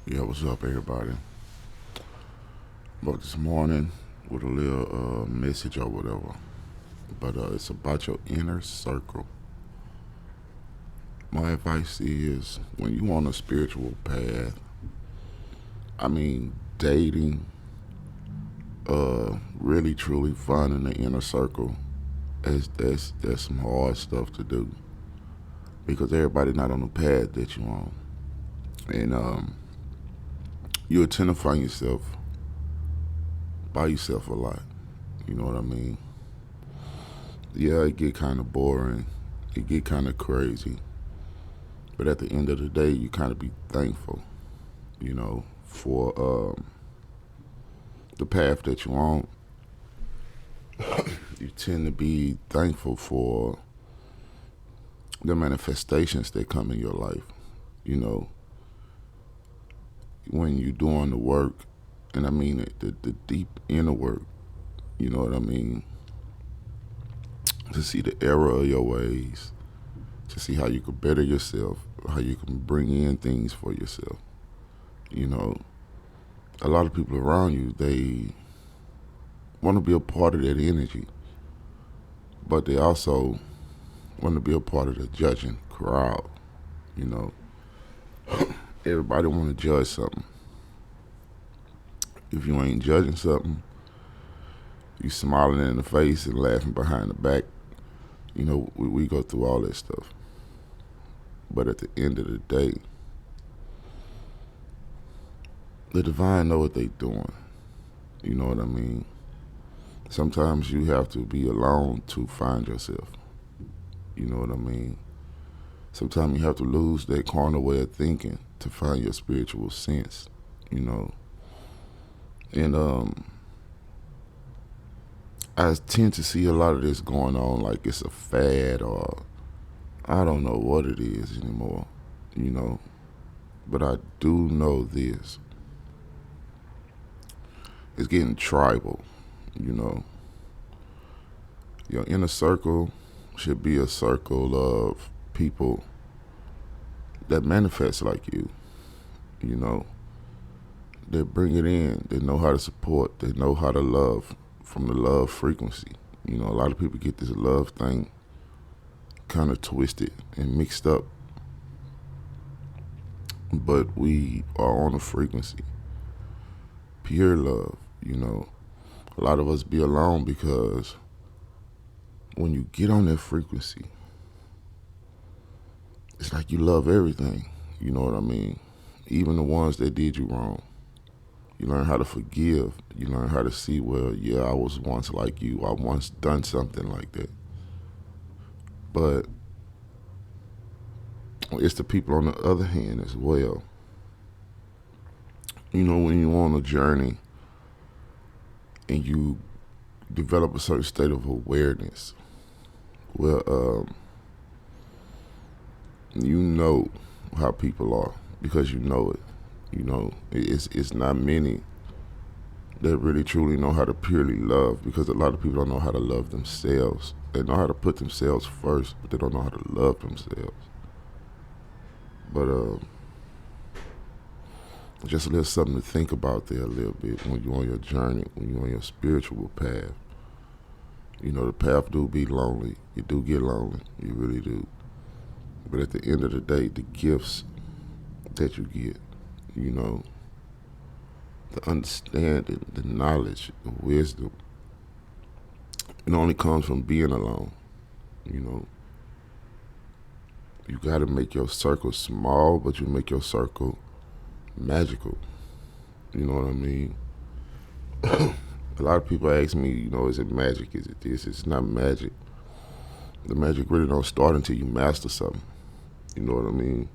Yeah, what's up, everybody? But this morning with a little message or whatever. But it's about your inner circle. My advice is when you on a spiritual path, I mean, dating, really truly finding the inner circle, that's some hard stuff to do because everybody not on the path that you on, and you tend to find yourself by yourself a lot. You know what I mean? Yeah, it get kind of boring. It get kind of crazy. But at the end of the day, you kind of be thankful, for the path that you're on. You tend to be thankful for the manifestations that come in your life. You know, when you're doing the work, and I mean the deep inner work, you know what I mean? To see the error of your ways, to see how you can better yourself, how you can bring in things for yourself. You know, a lot of people around you, they want to be a part of that energy, but they also want to be a part of the judging crowd. You know, everybody want to judge something. If you ain't judging something, you smiling in the face and laughing behind the back. You know, we go through all that stuff. But at the end of the day, the divine know what they doing. You know what I mean? Sometimes you have to be alone to find yourself. You know what I mean? Sometimes you have to lose that carnal way of thinking to find your spiritual sense. You know, and I tend to see a lot of this going on like it's a fad or I don't know what it is anymore. You know, but I do know this: it's getting tribal. You know, your inner circle should be a circle of people that manifest like you. You know, they bring it in. They know how to support. They know how to love from the love frequency. You know, a lot of people get this love thing kind of twisted and mixed up, but we are on a frequency, pure love. You know, a lot of us be alone because when you get on that frequency, it's like you love everything. You know what I mean? Even the ones that did you wrong. You learn how to forgive. You learn how to see, well, yeah, I was once like you. I once done something like that. But it's the people on the other hand as well. You know, when you're on a journey and you develop a certain state of awareness, well, you know how people are because you know it. You know, it's not many that really truly know how to purely love because a lot of people don't know how to love themselves. They know how to put themselves first, but they don't know how to love themselves. But just a little something to think about there a little bit when you're on your journey, when you're on your spiritual path. You know, the path do be lonely. You do get lonely. You really do. But at the end of the day, the gifts that you get, you know, the understanding, the knowledge, the wisdom, it only comes from being alone. You know, you got to make your circle small, but you make your circle magical. You know what I mean? A lot of people ask me, you know, is it magic? Is it this? It's not magic. The magic really don't start until you master something. You know what I mean?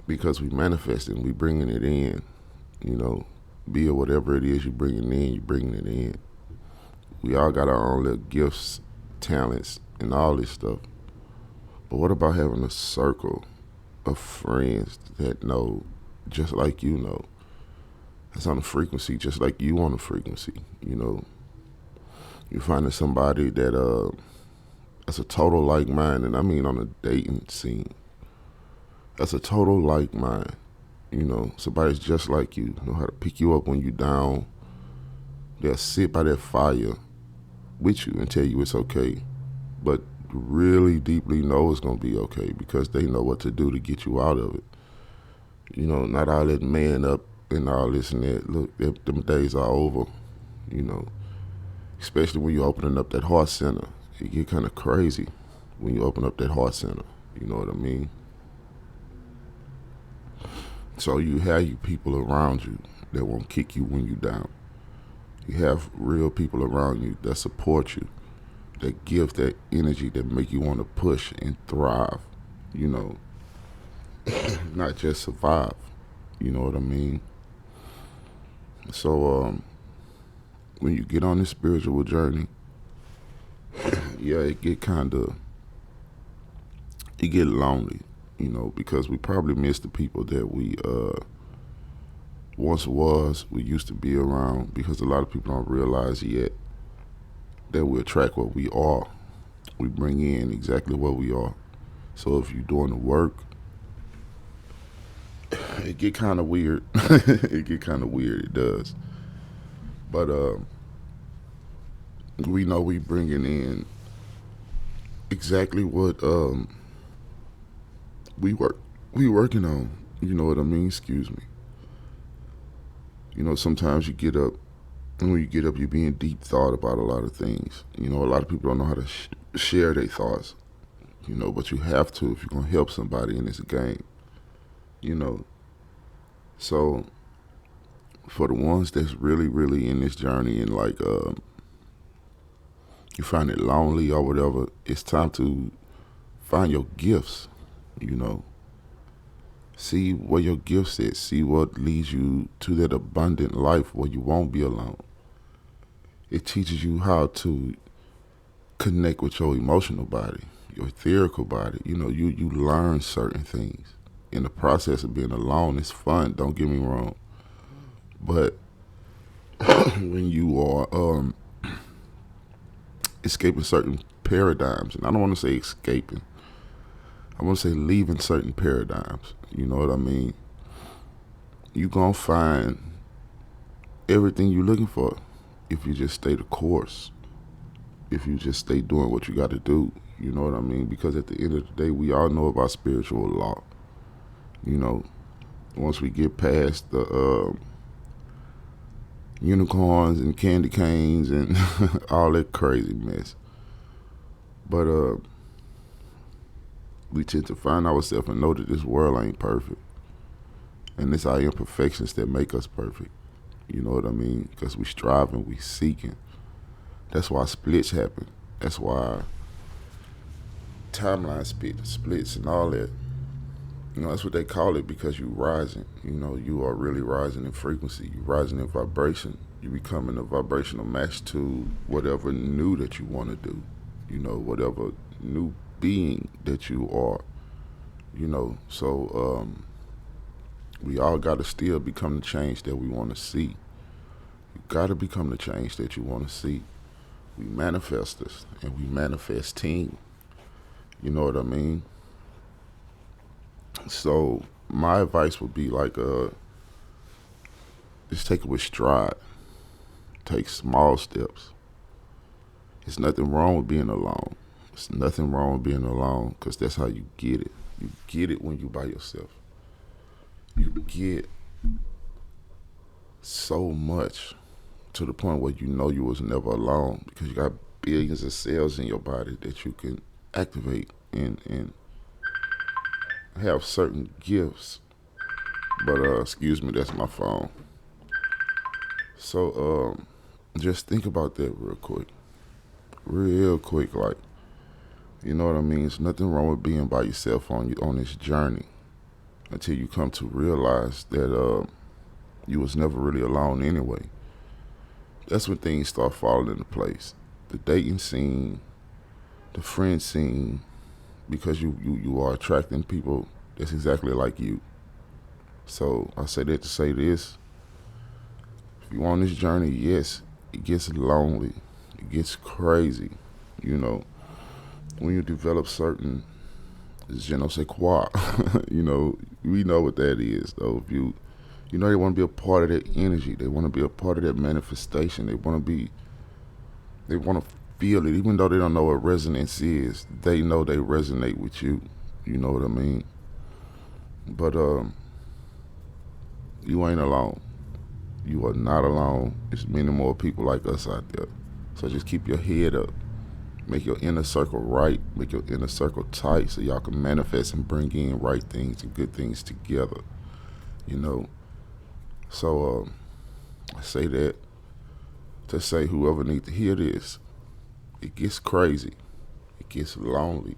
Because we manifesting, we bringing it in. You know, be it whatever it is you bringing in, you bringing it in. We all got our own little gifts, talents, and all this stuff. But what about having a circle of friends that know just like you know? That's on a frequency just like you on a frequency. You know, you finding somebody that's a total like mind, and I mean on a dating scene. That's a total like mind. You know, somebody's just like you, know how to pick you up when you're down. They'll sit by that fire with you and tell you it's okay, but really deeply know it's gonna be okay because they know what to do to get you out of it. You know, not all that man up and all this and that. Look, them days are over. You know, especially when you're opening up that heart center, it get kind of crazy when you open up that heart center. You know what I mean? So you have you people around you that won't kick you when you down. You have real people around you that support you, that give that energy that make you want to push and thrive. You know, not just survive. You know what I mean? So when you get on this spiritual journey, yeah, it get lonely, you know, because we probably miss the people that we we used to be around. Because a lot of people don't realize yet that we attract what we are. We bring in exactly what we are. So if you're doing the work, it get kind of weird. It get kind of weird. It does. But we know we bringing in exactly what we working on. You know what I mean? Excuse me. You know, sometimes you get up, and when you get up, you're being deep thought about a lot of things. You know, a lot of people don't know how to share their thoughts. You know, but you have to if you're gonna help somebody in this game. You know, so for the ones that's really, really in this journey and like you find it lonely or whatever, it's time to find your gifts. You know, see where your gifts is. See what leads you to that abundant life where you won't be alone. It teaches you how to connect with your emotional body, your etherical body. You know, you learn certain things. In the process of being alone, it's fun, don't get me wrong. But when you are escaping certain paradigms, and I don't want to say escaping, I want to say leaving certain paradigms. You know what I mean? You gonna find everything you're looking for if you just stay the course. If you just stay doing what you got to do. You know what I mean? Because at the end of the day, we all know about spiritual law. You know, once we get past the unicorns and candy canes and all that crazy mess. But we tend to find ourselves and know that this world ain't perfect. And it's our imperfections that make us perfect. You know what I mean? Because we striving, we seeking. That's why splits happen. That's why timeline splits and all that. You know, that's what they call it because you rising. You know, you are really rising in frequency. You rising in vibration. You becoming a vibrational match to whatever new that you want to do. You know, whatever new being that you are. You know, so we all got to still become the change that we want to see. You got to become the change that you want to see. We manifestors and we manifest team. You know what I mean? So my advice would be like, just take it with stride. Take small steps. There's nothing wrong with being alone. There's nothing wrong with being alone because that's how you get it. You get it when you by yourself. You get so much to the point where you know you was never alone because you got billions of cells in your body that you can activate and have certain gifts. But excuse me, that's my phone. So just think about that real quick. Like, you know what I mean? There's nothing wrong with being by yourself on this journey until you come to realize that you was never really alone anyway. That's when things start falling into place. The dating scene, the friend scene, because you are attracting people that's exactly like you. So I say that to say this. If you're on this journey, yes, it gets lonely. It gets crazy. You know, when you develop certain Je ne sais quoi. We know what that is, though. If they want to be a part of that energy. They want to be a part of that manifestation. They want to feel it, even though they don't know what resonance is. They know they resonate with you. You know what I mean? But you ain't alone. You are not alone. There's many more people like us out there. So just keep your head up. Make your inner circle right. Make your inner circle tight so y'all can manifest and bring in right things and good things together. You know. So I say that to say whoever needs to hear this, it gets crazy. It gets lonely.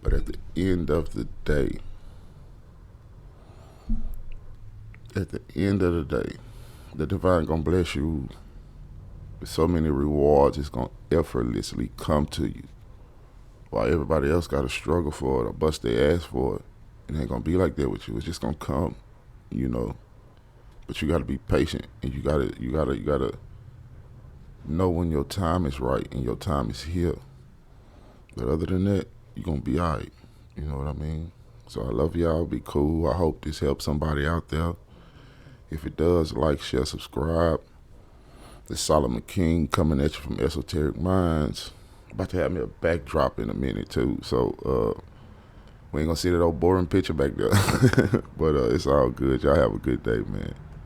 But at the end of the day, the divine gonna bless you with so many rewards. It's gonna effortlessly come to you. While everybody else gotta struggle for it or bust their ass for it, it ain't gonna be like that with you. It's just gonna come, you know. But you gotta be patient, and you gotta know when your time is right and your time is here. But other than that, you're gonna be alright. You know what I mean? So I love y'all. Be cool. I hope this helps somebody out there. If it does, like, share, subscribe. This Solomon King coming at you from Esoteric Minds. About to have me a backdrop in a minute too. So we ain't gonna see that old boring picture back there. But it's all good. Y'all have a good day, man.